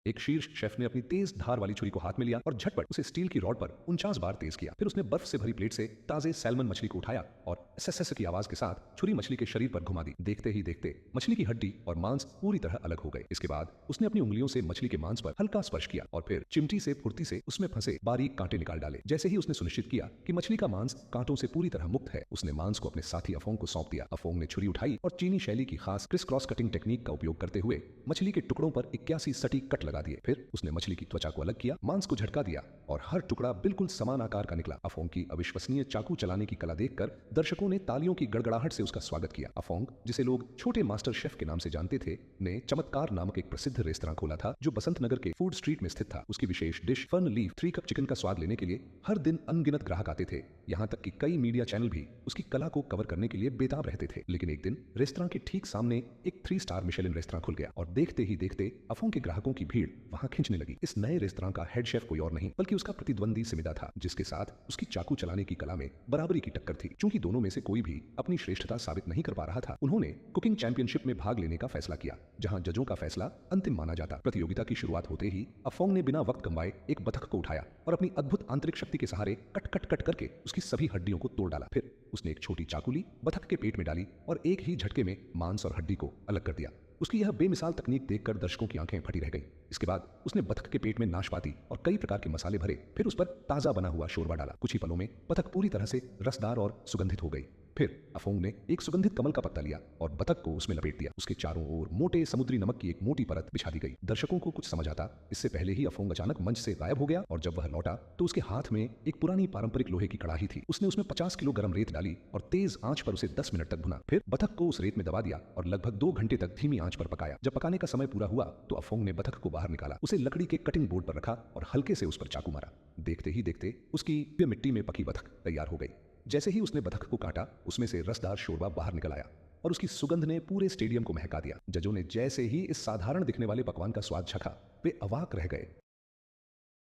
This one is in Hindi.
एक शीर्ष शेफ ने अपनी तेज धार वाली छुरी को हाथ में लिया और झटपट उसे स्टील की रॉड पर 49 बार तेज किया। फिर उसने बर्फ से भरी प्लेट से ताजे सैल्मन मछली को उठाया और एस की आवाज के साथ छुरी मछली के शरीर पर घुमा दी। देखते ही देखते मछली की हड्डी और मांस पूरी तरह अलग हो गए। इसके बाद उसने अपनी उंगलियों से मछली के मांस पर हल्का स्पर्श किया और फिर चिमटी से फुर्ती से उसमें फंसे बारीक कांटे निकाल डाले। जैसे ही उसने सुनिश्चित किया कि मछली का मांस कांटों से पूरी तरह मुक्त है, उसने मांस को अपने साथी अफोंग को सौंप दिया। अफोंग ने छुरी उठाई और चीनी शैली की खास क्रिस क्रॉस कटिंग टेक्निक का उपयोग करते हुए मछली के टुकड़ों पर 81 सटीक कट लगा दिए। फिर उसने मछली की त्वचा को अलग किया, मांस को झटका दिया और हर टुकड़ा बिल्कुल समान आकार का निकला। अफोंग की अविश्वसनीय चाकू चलाने की कला देखकर दर्शकों ने तालियों की गड़गड़ाहट से उसका स्वागत किया। अफोंग, जिसे लोग छोटे मास्टर शेफ के नाम से जानते थे, ने चमत्कार नामक एक प्रसिद्ध रेस्तरां खोला था जो बसंत नगर के फूड स्ट्रीट में स्थित था। उसकी विशेष dish fern leaf 3 cup chicken का स्वाद लेने के लिए हर दिन अनगिनत ग्राहक आते थे। यहाँ तक कि कई मीडिया चैनल भी उसकी कला को कवर करने के लिए बेताब रहते थे। लेकिन एक दिन रेस्तरां के ठीक सामने एक 3 स्टार मिशेलिन रेस्तरां खुल गया और देखते ही देखते अफोंग के ग्राहकों की भीड़ वहां खींचने लगी। इस नए रेस्तरां का हेड शेफ कोई और नहीं बल्कि उसका प्रतिद्वंदी सिमिदा था, जिसके साथ उसकी चाकू चलाने की कला में बराबरी की टक्कर थी। चूंकि दोनों में से कोई भी अपनी श्रेष्ठता साबित नहीं कर पा रहा था, उन्होंने कुकिंग चैंपियनशिप में भाग लेने का फैसला किया, जहां जजों का फैसला अंतिम माना जाता। प्रतियोगिता की शुरुआत होते ही अफोंग ने बिना वक्त गंवाए एक बतख को उठाया और अपनी अद्भुत आंतरिक शक्ति के सहारे कट कट कट करके उसकी सभी हड्डियों को तोड़ डाला। फिर उसने एक छोटी चाकू ली, बतख के पेट में डाली और एक ही झटके में मांस और हड्डी को अलग कर दिया। उसकी यह बेमिसाल तकनीक देखकर दर्शकों की आंखें फटी रह गईं। इसके बाद उसने बतख के पेट में नाशपाती और कई प्रकार के मसाले भरे, फिर उस पर ताजा बना हुआ शोरबा डाला। कुछ ही पलों में बतख पूरी तरह से रसदार और सुगंधित हो गई। फिर अफोंग ने एक सुगंधित कमल का पत्ता लिया और बतख को उसमें लपेट दिया। उसके चारों ओर मोटे समुद्री नमक की एक मोटी परत बिछा दी गई। दर्शकों को कुछ समझ आता इससे पहले ही अफोंग अचानक मंच से गायब हो गया और जब वह लौटा तो उसके हाथ में एक पुरानी पारंपरिक लोहे की कड़ाही थी। उसने उसमें 50 किलो गर्म रेत डाली और तेज आंच पर उसे 10 मिनट तक भुना। फिर बतख को उस रेत में दबा दिया और लगभग 2 घंटे तक धीमी आंच पर पकाया। जब पकाने का समय पूरा हुआ तो अफोंग ने बतख को बाहर निकाला, उसे लकड़ी के कटिंग बोर्ड पर रखा और हल्के से उस पर चाकू मारा। देखते ही देखते उसकी मिट्टी में पकी बतख तैयार हो गई। जैसे ही उसने बतख को काटा, उसमें से रसदार शोरबा बाहर निकल आया और उसकी सुगंध ने पूरे स्टेडियम को महका दिया। जजों ने जैसे ही इस साधारण दिखने वाले पकवान का स्वाद चखा, वे अवाक रह गए।